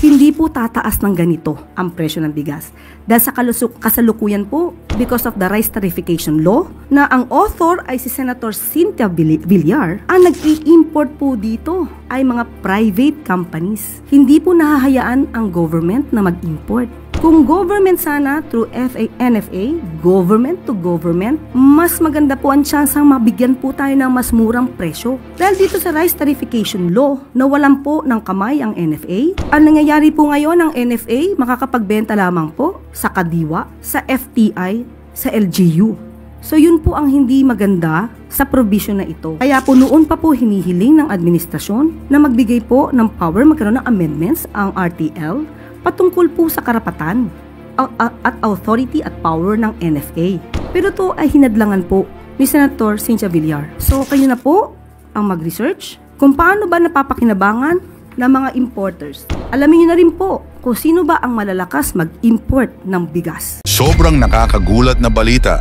hindi po tataas ng ganito ang presyo ng bigas. Dahil sa kasalukuyan po, because of the rice tarification law, na ang author ay si Senator Cynthia Villar, ang nag-i-import po dito ay mga private companies. Hindi po nahahayaan ang government na mag-import. Kung government sana through NFA, government to government, mas maganda po ang tsansang mabigyan po tayo ng mas murang presyo. Dahil dito sa rice tarification law, nawalan po ng kamay ang NFA. Ang nangyayari po ngayon ng NFA, makakapagbenta lamang po sa Kadiwa, sa FTI, sa LGU. So yun po ang hindi maganda sa provision na ito. Kaya po noon pa po hinihiling ng administrasyon na magbigay po ng power, magkaroon ng amendments ang RTL patungkol po sa karapatan at authority at power ng NFA. Pero to ay hinadlangan po ni Senator Cynthia Villar. So kayo na po ang mag-research kung paano ba napapakinabangan ng mga importers. Alamin niyo na rin po kung sino ba ang malalakas mag-import ng bigas. Sobrang nakakagulat na balita.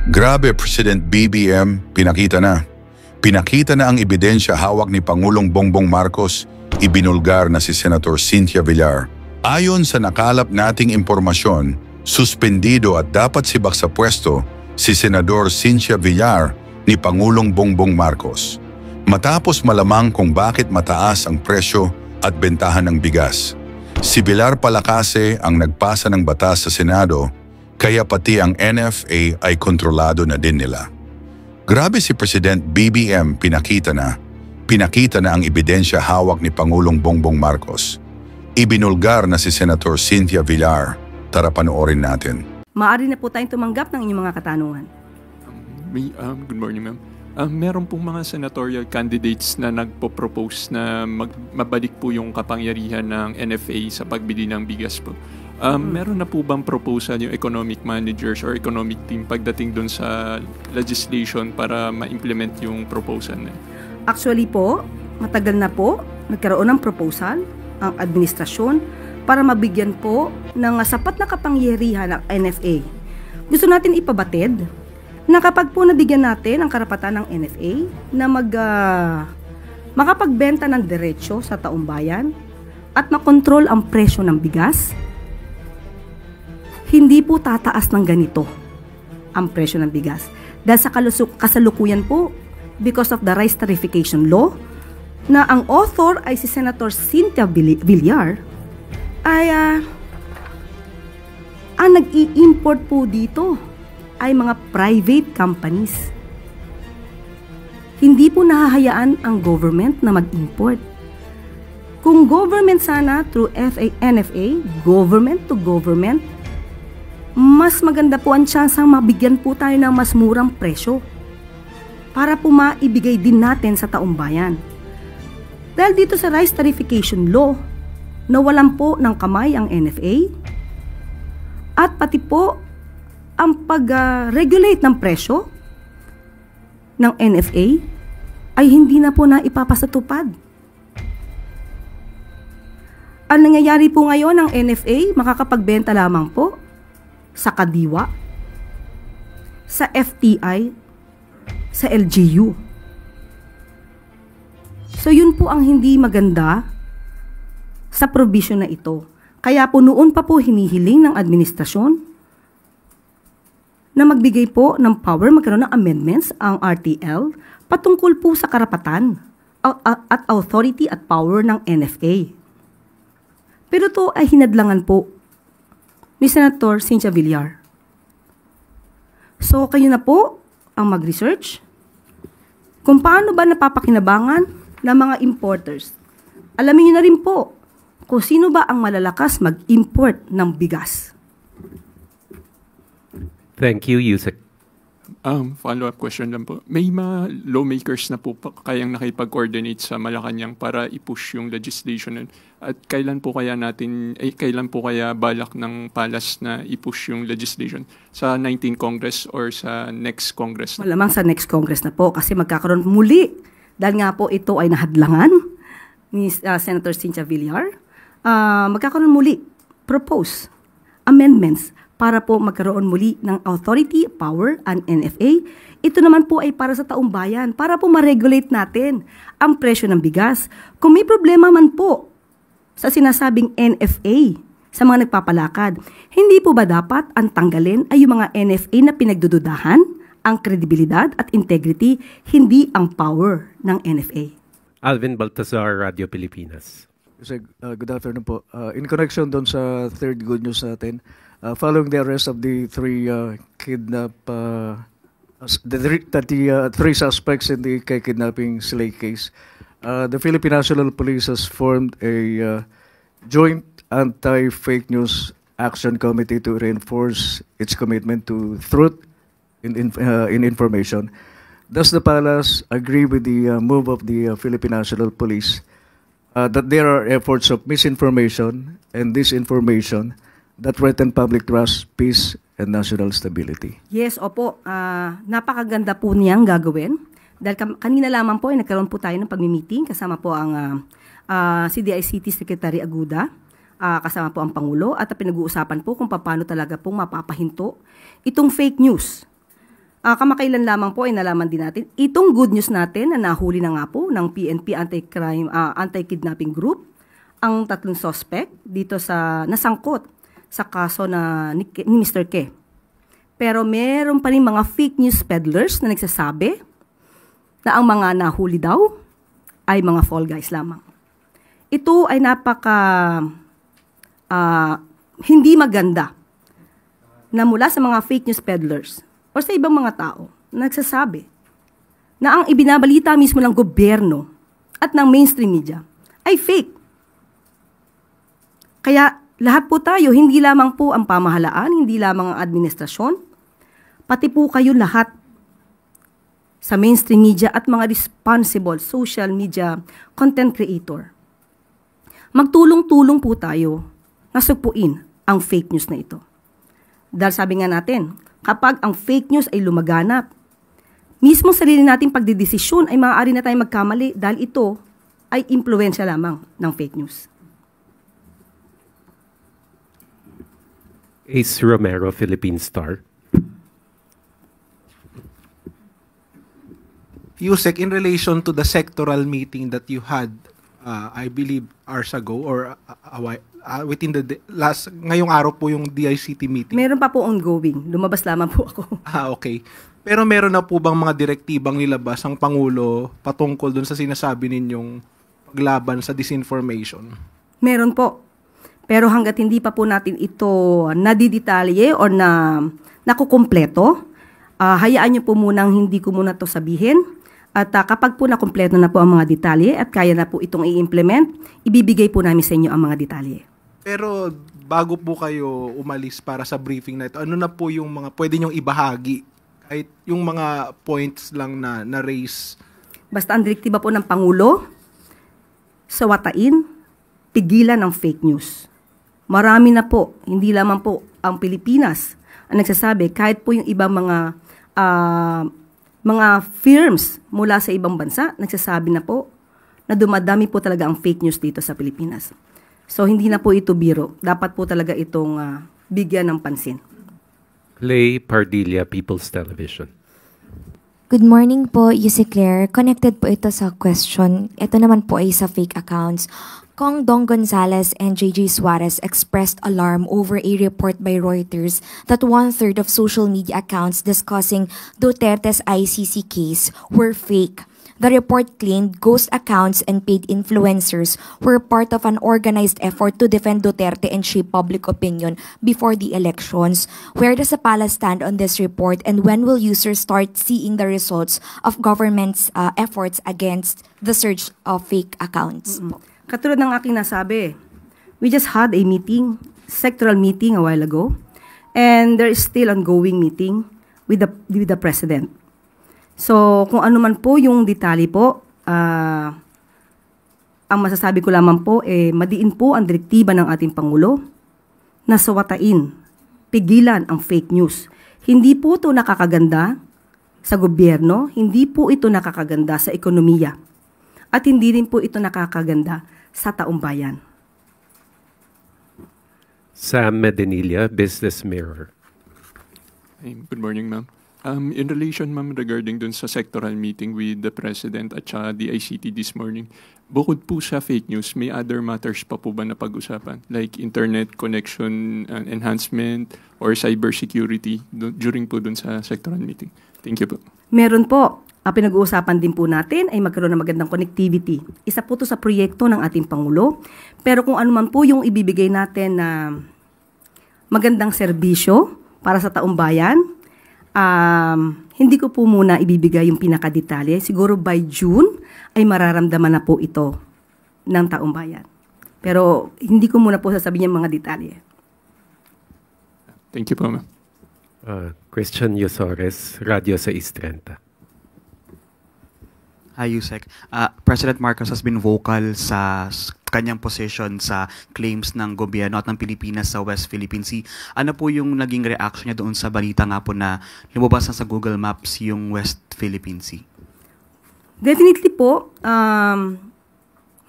Grabe, President BBM, pinakita na. Pinakita na ang ebidensya hawak ni Pangulong Bongbong Marcos, ibinulgar na si Senator Cynthia Villar. Ayon sa nakalap nating impormasyon, suspendido at dapat sibak sa pwesto si Senador Cynthia Villar ni Pangulong Bongbong Marcos. Matapos malamang kung bakit mataas ang presyo at bentahan ng bigas. Si Villar Palacase ang nagpasa ng batas sa Senado, kaya pati ang NFA ay kontrolado na din nila. Grabe si President BBM, pinakita na ang ebidensya hawak ni Pangulong Bongbong Marcos. Ibinulgar na si Senator Cynthia Villar. Tara panoorin natin. Maaari na po tayong tumanggap ng inyong mga katanungan. Good morning, ma'am. Meron pong mga senatorial candidates na nagpo-propose na mabalik po yung kapangyarihan ng NFA sa pagbili ng bigas po. Meron na po bang proposal yung economic managers or economic team pagdating doon sa legislation para ma-implement yung proposal na? Actually po, matagal na po nagkaroon ng proposal ang administrasyon para mabigyan po ng sapat na kapangyarihan ng NFA. Gusto natin ipabatid na kapag po nabigyan natin ang karapatan ng NFA na makapagbenta ng diretsyo sa taong bayan at makontrol ang presyo ng bigas, hindi po tataas ng ganito ang presyo ng bigas. Dahil sa kasalukuyan po, because of the rice tarification law, na ang author ay si Senator Cynthia Villar, ay ang nag-i-import po dito ay mga private companies. Hindi po nahahayaan ang government na mag-import. Kung government sana through NFA, government to government, mas maganda po ang tsansang mabigyan po tayo ng mas murang presyo para po maibigay din natin sa taong bayan. Dahil dito sa rice tarification law, nawalan po ng kamay ang NFA at pati po ang pag-regulate ng presyo ng NFA ay hindi na po na ipapasatupad. Ang nangyayari po ngayon ng NFA, makakapagbenta lamang po sa Kadiwa, sa FTI, sa LGU. So yun po ang hindi maganda sa provision na ito. Kaya po noon pa po hinihiling ng administrasyon na magbigay po ng power, magkaroon ng amendments ang RTL patungkol po sa karapatan at authority at power ng NFA. Pero to ay hinadlangan po ni Senator Cynthia Villar. So kayo na po ang mag-research kung paano ba napapakinabangan ng mga importers. Alamin niyo na rin po kung sino ba ang malalakas mag-import ng bigas. Thank you, Yusek. Follow-up question lang po. May mga lawmakers na po kayang nakipag-coordinate sa Malacanang para i-push yung legislation. At kailan po kaya balak ng Palas na i-push yung legislation? Sa 19th Congress or sa next Congress? Malamang sa next Congress na po kasi magkakaroon muli. Dahil nga po ito ay nahadlangan ni Senator Cynthia Villar. Magkakaroon muli, propose amendments para po magkaroon muli ng authority, power, and NFA. Ito naman po ay para sa taong bayan, para po ma-regulate natin ang presyo ng bigas. Kung may problema man po sa sinasabing NFA sa mga nagpapalakad. Hindi po ba dapat ang tanggalin ay yung mga NFA na pinagdududahan, ang kredibilidad at integrity, hindi ang power ng NFA? Alvin Baltazar, Radio Pilipinas. Good afternoon po. In connection doon sa third good news natin, following the arrest of the three three suspects in the kidnapping slay case, the Philippine National Police has formed a joint anti-fake news action committee to reinforce its commitment to truth in information. Does the Palace agree with the move of the Philippine National Police that there are efforts of misinformation and disinformation that threaten public trust, peace, and national stability? Yes, opo. Napakaganda po niyang gagawin. Dahil kanina lamang po ay nagkaroon po tayo ng pagmi-meeting kasama po ang CDICT Secretary Aguda, kasama po ang Pangulo, at pinag-uusapan po kung paano talaga pong mapapahinto itong fake news. Kamakailan lamang po ay nalaman din natin itong good news natin na nahuli na nga po ng PNP Anti-Kidnapping Group ang 3 suspect dito sa nasangkot sa kaso ni Mr. K. Pero meron pa rin mga fake news peddlers na nagsasabi na ang mga nahuli daw ay mga fall guys lamang. Ito ay hindi maganda na mula sa mga fake news peddlers o sa ibang mga tao na nagsasabi na ang ibinabalita mismo ng gobyerno at ng mainstream media ay fake. Kaya lahat po tayo, hindi lamang po ang pamahalaan, hindi lamang ang administrasyon, pati po kayo lahat sa mainstream media at mga responsible social media content creator. Magtulong-tulong po tayo na sugpuin ang fake news na ito. Dahil sabi nga natin, kapag ang fake news ay lumaganap, mismo sarili nating pagdidesisyon ay maaari na tayong magkamali dahil ito ay impluwensya lamang ng fake news. Ace Romero, Philippine Star. Yusek, in relation to the sectoral meeting that you had, I believe hours ago or within the ngayong araw po yung DICT meeting. Meron pa po ongoing. Lumabas lamang po ako. Okay. Pero meron na po bang mga direktibang nilabas ang Pangulo patungkol dun sa sinasabi ninyong paglaban sa disinformation? Meron po. Pero hanggat hindi pa po natin ito nadidetalye o nakukumpleto, hayaan nyo po munang hindi ko muna to sabihin. At kapag po nakumpleto na po ang mga detalye at kaya na po itong i-implement, ibibigay po namin sa inyo ang mga detalye. Pero bago po kayo umalis para sa briefing na ito, ano na po yung mga pwede nyong ibahagi? Kahit yung mga points lang na na-raise. Basta ang direktiba po ng Pangulo, sawatain, pigilan ang fake news. Marami na po, hindi lamang po ang Pilipinas ang nagsasabi, kahit po yung ibang mga firms mula sa ibang bansa, nagsasabi na po na dumadami po talaga ang fake news dito sa Pilipinas. So, hindi na po ito biro. Dapat po talaga itong bigyan ng pansin. Clay Pardilla, People's Television. Good morning po, Yusek Claire. Connected po ito sa question. Ito naman po ay sa fake accounts. Kong Dong Gonzalez and JJ Suarez expressed alarm over a report by Reuters that 1/3 of social media accounts discussing Duterte's ICC case were fake. The report claimed ghost accounts and paid influencers were part of an organized effort to defend Duterte and shape public opinion before the elections. Where does the Palace stand on this report, and when will users start seeing the results of government's efforts against the surge of fake accounts? Katulad ng aking nasabi, we just had a meeting, sectoral meeting a while ago, and there is still ongoing meeting with the President. So, kung ano man po yung detalye po, ang masasabi ko lamang po, madiin po ang direktiba ng ating Pangulo na sawatain, pigilan ang fake news. Hindi po ito nakakaganda sa gobyerno, hindi po ito nakakaganda sa ekonomiya, at hindi rin po ito nakakaganda sa taong bayan. Sam Medinilla, Business Mirror. Good morning, ma'am. In relation, ma'am, regarding dun sa sectoral meeting with the President at saka the ICT this morning, bukod po sa fake news, may other matters pa po ba na pag-usapan? Like internet connection enhancement or cybersecurity during po dun sa sectoral meeting? Thank you po. Meron po. Pinag-uusapan din po natin ay magkaroon ng magandang connectivity. Isa po ito sa proyekto ng ating Pangulo. Pero kung ano man po yung ibibigay natin na magandang serbisyo para sa taong bayan, hindi ko po muna ibibigay yung pinakadetalye. Siguro by June ay mararamdaman na po ito ng taong bayan. Pero hindi ko muna po sasabihin yung mga detalye. Thank you po, ma'am. Christian Yosores, Radio 630. Hi, Yusek. President Marcos has been vocal sa kanyang position sa claims ng gobyerno at ng Pilipinas sa West Philippine Sea. Ano po yung naging reaction niya doon sa balita nga po na lumabas na sa Google Maps yung West Philippine Sea? Definitely po,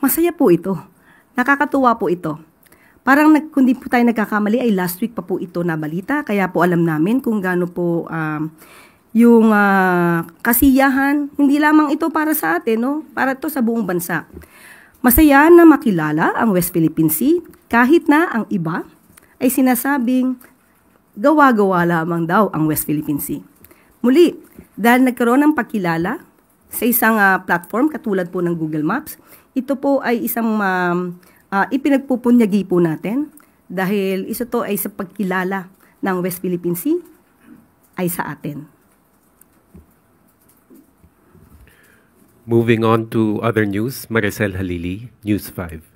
masaya po ito. Nakakatuwa po ito. Parang kung di po tayo nagkakamali ay last week pa po ito na balita. Kaya po alam namin kung gaano po yung kasiyahan, hindi lamang ito para sa atin, no? Para ito sa buong bansa. Masaya na makilala ang West Philippine Sea kahit na ang iba ay sinasabing gawa-gawa lamang daw ang West Philippine Sea. Muli, dahil nagkaroon ng pagkilala sa isang platform katulad po ng Google Maps, ito po ay isang ipinagpupunyagi po natin dahil isa to ay sa pagkilala ng West Philippine Sea ay sa atin. Moving on to other news, Maricel Halili, News 5.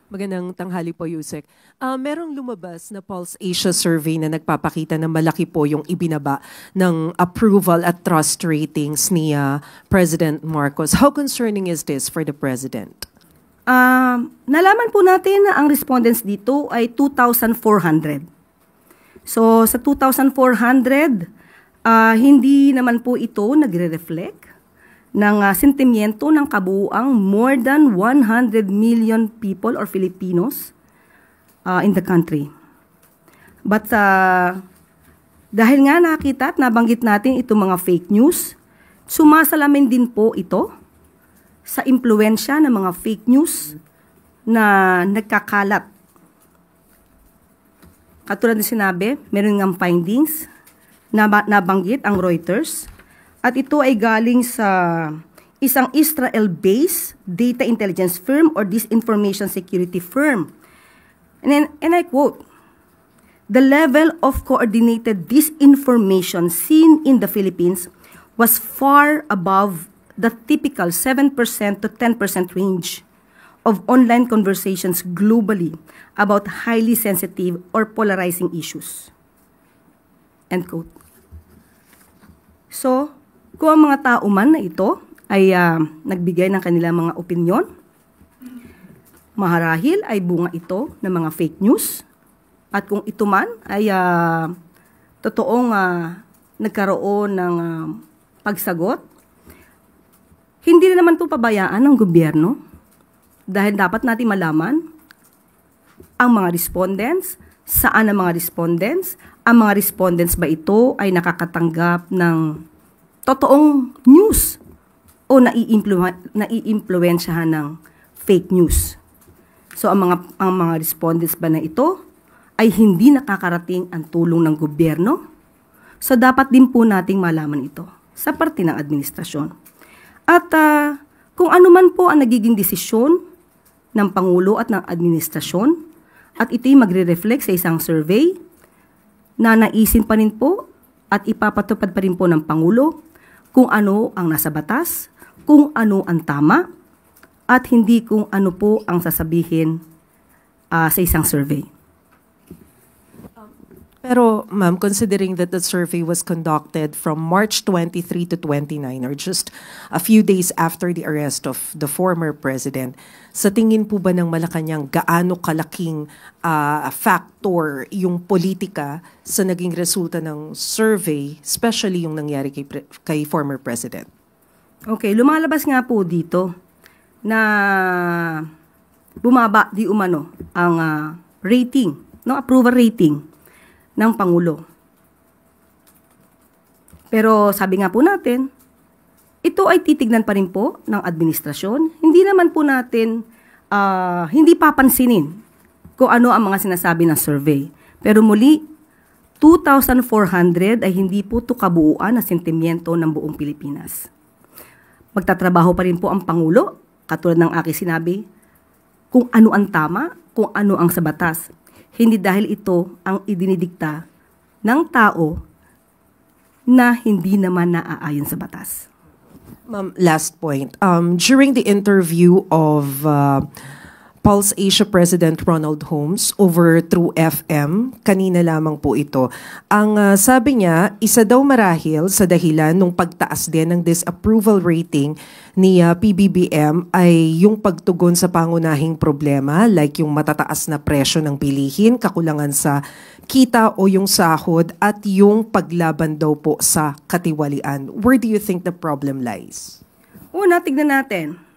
Magandang tanghali po, Yusek. Merong lumabas na Pulse Asia survey na nagpapakita na malaki po yung ibinaba ng approval at trust ratings ni President Marcos. How concerning is this for the President? Nalaman po natin na ang respondents dito ay 2,400. So, sa 2,400, hindi naman po ito nagre-reflect ng sentimiento ng kabuuang more than 100 million people or Filipinos in the country. But dahil nga nakita at nabanggit natin itong mga fake news, sumasalamin din po ito sa impluensya ng mga fake news na nagkakalat. Katulad na sinabi, meron ngang findings na nabanggit ang Reuters at ito ay galing sa isang Israel-based data intelligence firm or disinformation security firm. And I quote, "The level of coordinated disinformation seen in the Philippines was far above the typical 7% to 10% range of online conversations globally about highly sensitive or polarizing issues." End quote. So, kung ang mga tao man na ito ay nagbigay ng kanilang mga opinyon, maharahil ay bunga ito ng mga fake news. At kung ito man ay totoong nagkaroon ng pagsagot, hindi na naman ito pabayaan ng gobyerno dahil dapat natin malaman ang mga respondents, saan ang mga respondents, ang mga respondents ba ito ay nakakatanggap ng totoong news o naiimpluwensyahan ng fake news. So ang mga respondents ba na ito ay hindi nakakarating ang tulong ng gobyerno? So dapat din po nating malaman ito sa parte ng administrasyon. At kung ano man po ang nagiging desisyon ng Pangulo at ng administrasyon, at ito'y magre-reflect sa isang survey na naisin pa rin po at ipapatupad pa rin po ng Pangulo kung ano ang nasa batas, kung ano ang tama, at hindi kung ano po ang sasabihin sa isang survey. Pero, ma'am, considering that the survey was conducted from March 23 to 29, or just a few days after the arrest of the former president, sa tingin po ba ng Malacanang gaano kalaking factor yung politika sa naging resulta ng survey, especially yung nangyari kay former president? Okay, lumalabas nga po dito na bumaba di umano ang rating, no, approval rating ng Pangulo. Pero sabi nga po natin, ito ay titignan pa rin po ng administrasyon. Hindi naman po natin, hindi papansinin kung ano ang mga sinasabi ng survey. Pero muli, 2,400 ay hindi po ito kabuuan na sentimiento ng buong Pilipinas. Magtatrabaho pa rin po ang Pangulo, katulad ng aking sinabi, kung ano ang tama, kung ano ang sa batas. Hindi dahil ito ang idinidikta ng tao na hindi naman naaayon sa batas. Ma'am, last point. During the interview of Pulse Asia President Ronald Holmes over through FM, kanina lamang po ito, ang sabi niya, isa daw marahil sa dahilan ng pagtaas din ng disapproval rating ni PBBM ay yung pagtugon sa pangunahing problema like yung matataas na presyo ng bilihin, kakulangan sa kita o yung sahod at yung paglaban daw po sa katiwalian. Where do you think the problem lies? Una, tignan natin.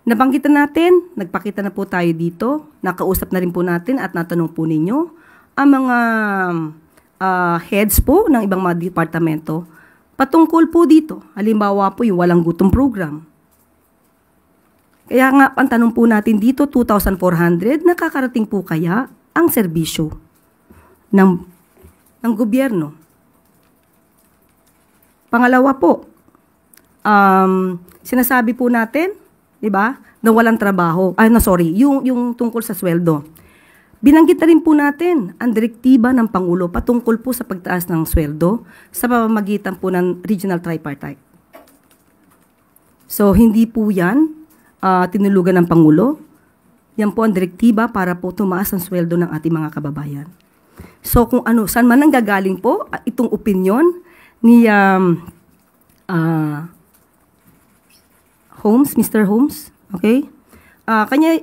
Nabanggitan natin, nagpakita na po tayo dito, nakausap na rin po natin at natanong po ninyo ang mga heads po ng ibang mga departamento patungkol po dito. Halimbawa po yung walang gutom program. Kaya nga, ang tanong po natin dito, 2,400, nakakarating po kaya ang serbisyo ng gobyerno? Pangalawa po, sinasabi po natin, diba? Na walang trabaho. Yung tungkol sa sweldo. Binanggit na rin po natin ang direktiba ng Pangulo patungkol po sa pagtaas ng sweldo sa pamamagitan po ng Regional Tripartite. So, hindi po yan tinulugan ng Pangulo. Yan po ang direktiba para po tumaas ang sweldo ng ating mga kababayan. So, kung ano, saan man nanggagaling po itong opinion ni Holmes, Mr. Holmes, okay?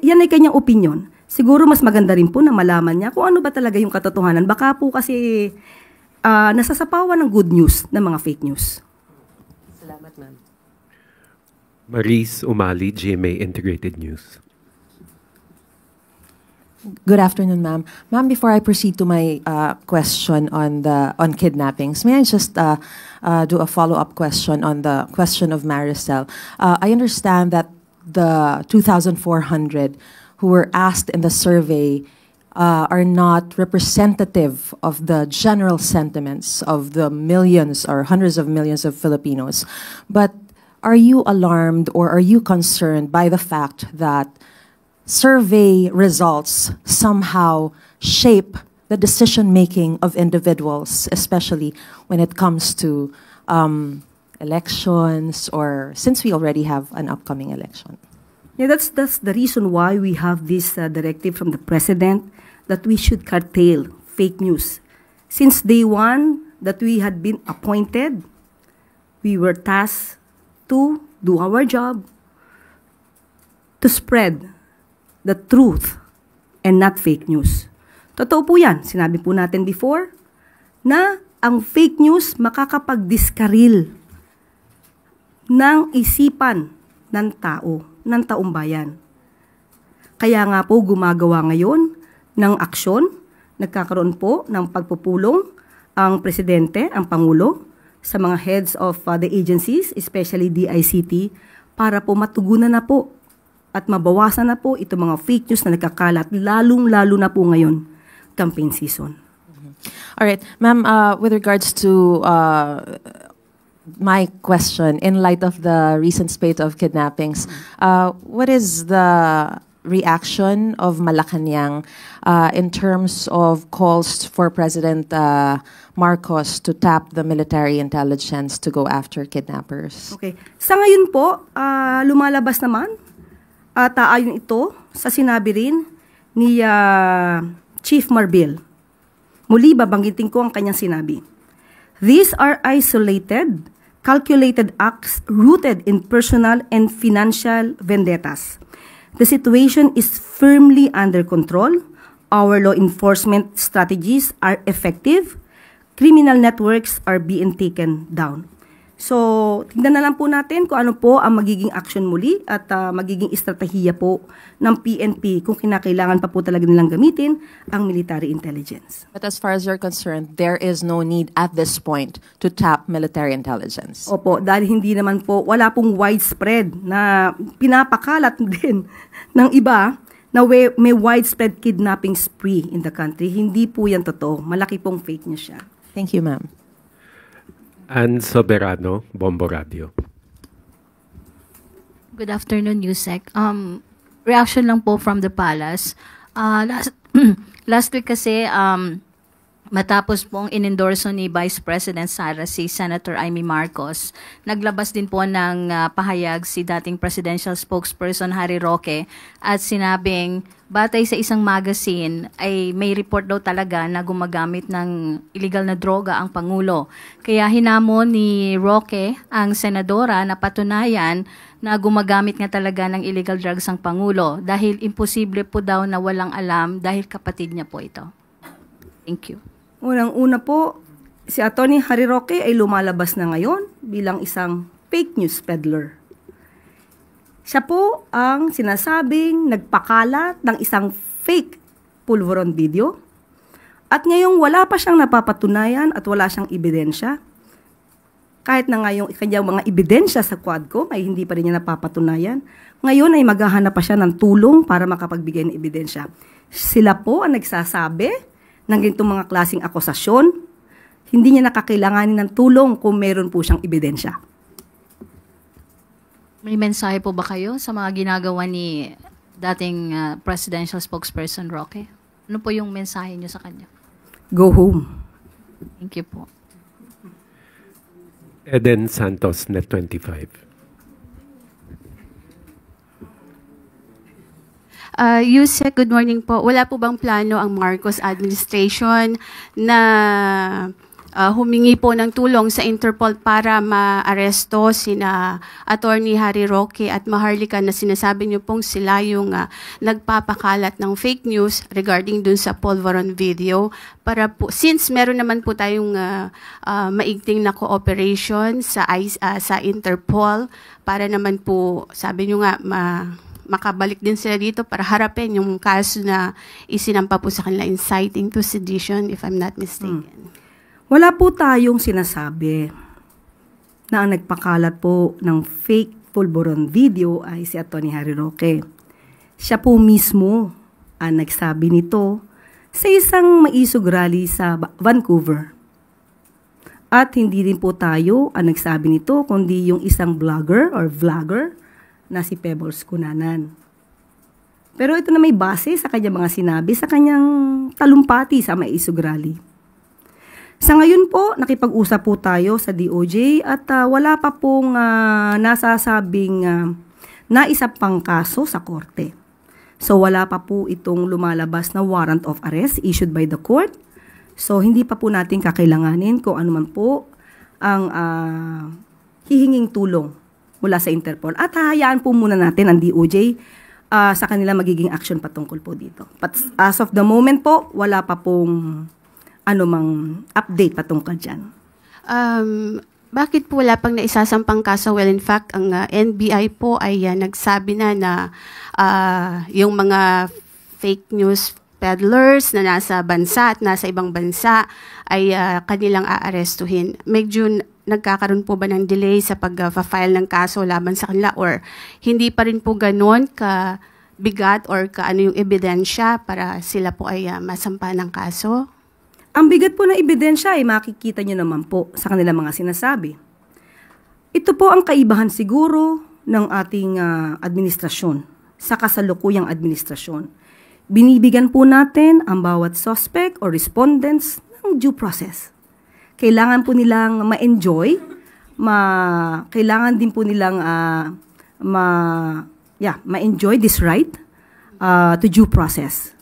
Yan ay kanyang opinion. Siguro mas maganda rin po na malaman niya kung ano ba talaga yung katotohanan. Baka po kasi nasasapawan ng good news ng mga fake news. Salamat, ma'am. Maris Umali, GMA Integrated News. Good afternoon, ma'am. Ma'am, before I proceed to my question on kidnappings, may I just do a follow-up question on the question of Maricel? I understand that the 2,400 who were asked in the survey are not representative of the general sentiments of the millions or hundreds of millions of Filipinos. But are you alarmed or are you concerned by the fact that survey results somehow shape the decision-making of individuals, especially when it comes to elections or since we already have an upcoming election? Yeah, that's the reason why we have this directive from the President that we should curtail fake news. Since day one that we had been appointed, we were tasked to do our job, to spread the truth and not fake news. Totoo po yan. Sinabi po natin before na ang fake news makakapag-diskaril ng isipan ng tao, ng taumbayan. Kaya nga po gumagawa ngayon ng aksyon, nagkakaroon po ng pagpupulong ang Presidente, ang Pangulo, sa mga heads of the agencies, especially DICT, para po matugunan na po at mabawasan na po itong mga fake news na nagkakalat, lalong-lalo na po ngayon, campaign season. All right. Ma'am, with regards to my question, in light of the recent spate of kidnappings, what is the reaction of Malacanang in terms of calls for President Marcos to tap the military intelligence to go after kidnappers? Okay. Sa ngayon po, lumalabas naman at ayon ito sa sinabi rin ni Chief Marbil. Muli, babanggitin ko ang kanyang sinabi. These are isolated, calculated acts rooted in personal and financial vendettas. The situation is firmly under control. Our law enforcement strategies are effective. Criminal networks are being taken down. So, tingnan na lang po natin kung ano po ang magiging action muli at magiging estratehiya po ng PNP kung kinakailangan pa po talaga nilang gamitin ang military intelligence. But as far as you're concerned, there is no need at this point to tap military intelligence. Opo, dahil hindi naman po, wala pong widespread na pinapakalat din ng iba na may widespread kidnapping spree in the country. Hindi po yan totoo. Malaki pong fake news siya. Thank you, ma'am. Ann Soberano, Bombo Radio. Good afternoon, Yusek. Reaction lang po from the palace. Last week kasi, matapos pong inendorso ni Vice President Sara si Senator Amy Marcos, naglabas din po ng pahayag si dating presidential spokesperson Harry Roque at sinabing batay sa isang magazine ay may report daw talaga na gumagamit ng illegal na droga ang Pangulo. Kaya hinamon ni Roque ang senadora na patunayan na gumagamit nga talaga ng illegal drugs ang Pangulo dahil imposible po daw na walang alam dahil kapatid niya po ito. Thank you. Unang-una po, si Atty. Harry Roque ay lumalabas na ngayon bilang isang fake news peddler. Siya po ang sinasabing nagpakalat ng isang fake pulveron video at ngayong wala pa siyang napapatunayan at wala siyang ebidensya. Kahit na ngayong kanyang mga ebidensya sa Quadcom ay hindi pa rin niya napapatunayan, ngayon ay maghahanap pa siya ng tulong para makapagbigay ng ebidensya. Sila po ang nagsasabi ng ganitong mga klaseng akusasyon, hindi niya nakakailanganin ng tulong kung meron po siyang ebidensya. May mensahe po ba kayo sa mga ginagawa ni dating presidential spokesperson Roque? Ano po yung mensahe niyo sa kanya? Go home. Thank you po. Eden Santos, Net 25. Yusek, good morning po. Wala po bang plano ang Marcos administration na humingi po ng tulong sa Interpol para ma-aresto sina Attorney Harry Roque at Maharlika na sinasabi niyo pong sila yung nagpapakalat ng fake news regarding dun sa Polvoron video para po, since meron naman po tayong maigting na cooperation sa Interpol para naman po, sabi niyo nga, makabalik din sila dito para harapin yung kaso na isinampa po sa kanila inciting to sedition, if I'm not mistaken. Wala po tayong sinasabi na ang nagpakalat po ng fake Polvoron video ay si Atty. Harry Roque. Siya po mismo ang nagsabi nito sa isang maisog rally sa Vancouver. At hindi din po tayo ang nagsabi nito, kundi yung isang blogger or vlogger na si Pebbles Cunanan. Pero ito na may base sa kanyang mga sinabi sa kanyang talumpati sa maisog rally. Sa ngayon po, nakipag-usap po tayo sa DOJ at wala pa pong nasasabing naisa pang kaso sa korte. So wala pa po itong lumalabas na warrant of arrest issued by the court. So hindi pa po natin kakailanganin kung ano man po ang hihinging tulong mula sa Interpol. At hahayaan po muna natin ang DOJ sa kanila magiging action patungkol po dito. But as of the moment po, wala pa pong anumang update patungkol dyan. Bakit po wala pang naisasampang kaso? Well, in fact, ang NBI po ay nagsabi na yung mga fake news peddlers na nasa bansa at nasa ibang bansa ay kanilang aarestuhin. Medyo nagkakaroon po ba ng delay sa pag-file ng kaso laban sa kanila or hindi pa rin po ganon ka bigat or kaano yung ebidensya para sila po ay masampa ng kaso? Ang bigat po ng ebidensya ay makikita nyo naman po sa kanilang mga sinasabi. Ito po ang kaibahan siguro ng ating administrasyon sa kasalukuyang administrasyon. Binibigyan po natin ang bawat suspect or respondents ng due process. Kailangan po nilang ma-enjoy, kailangan din po nilang ma-enjoy this right to due process.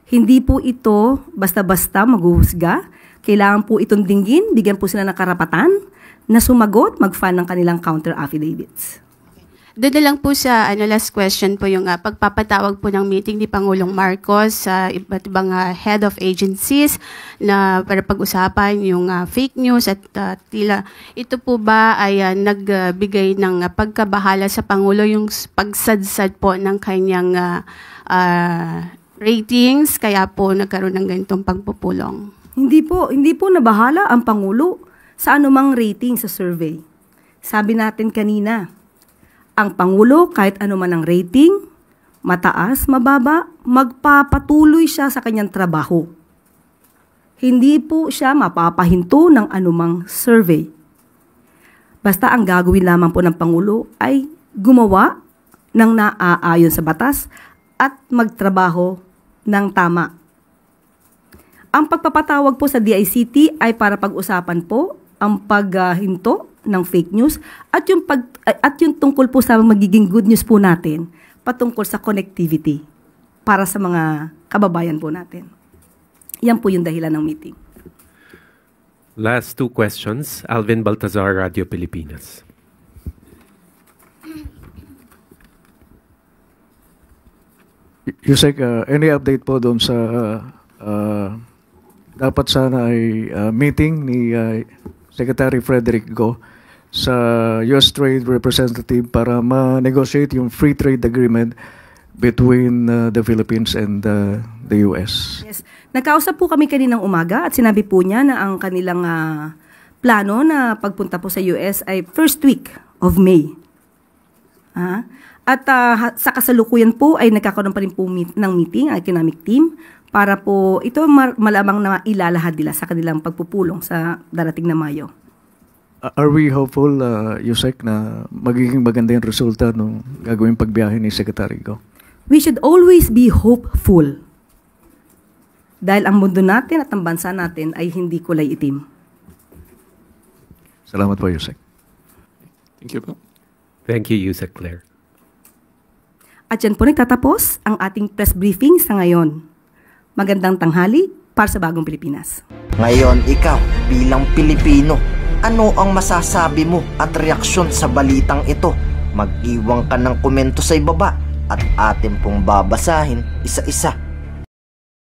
Hindi po ito basta-basta maghuhusga. Kailangan po itong dinggin, bigyan po sila ng karapatan na sumagot, mag-file ng kanilang counter affidavits. Doon na lang po sa last question po yung pagpapatawag po ng meeting ni Pangulong Marcos sa iba't ibang head of agencies na para pag-usapan yung fake news at tila ito po ba ay nagbigay ng pagkabahala sa Pangulo yung pagsadsad po ng kanyang ratings kaya po nagkaroon ng ganitong pagpupulong? Hindi po nabahala ang Pangulo sa anumang rating sa survey. Sabi natin kanina, ang Pangulo, kahit ano man ang rating, mataas, mababa, magpapatuloy siya sa kanyang trabaho. Hindi po siya mapapahinto ng anumang survey. Basta ang gagawin lamang po ng Pangulo ay gumawa ng naaayon sa batas at magtrabaho ng tama. Ang pagpapatawag po sa DICT ay para pag-usapan po ang paghinto ng fake news at yung tungkol po sa magiging good news po natin patungkol sa connectivity para sa mga kababayan po natin. Yan po yung dahilan ng meeting. Last two questions. Alvin Baltazar, Radio Pilipinas. Yusek, any update po doon sa dapat sana ay meeting ni Secretary Frederick Go sa US Trade Representative para ma-negotiate yung free trade agreement between the Philippines and the US. Yes. Nagkausap po kami kaninang umaga at sinabi po niya na ang kanilang plano na pagpunta po sa US ay first week of May. At sa kasalukuyan po ay nagkakaroon pa rin po ng meeting ang economic team para po ito malamang na ilalahad nila sa kanilang pagpupulong sa darating na Mayo. Are we hopeful, Yusek, na magiging maganda yung resulta ng gagawing pagbiyahe ni Secretary Go? We should always be hopeful. Dahil ang mundo natin at ang bansa natin ay hindi kulay itim. Salamat po, Yusek. Thank you po. Thank you, Yusek Claire. At yan po nagtatapos ang ating press briefing sa ngayon. Magandang tanghali para sa Bagong Pilipinas. Ngayon, ikaw bilang Pilipino, ano ang masasabi mo at reaksyon sa balitang ito? Mag-iwan ka ng komento sa ibaba at atin pong babasahin isa-isa.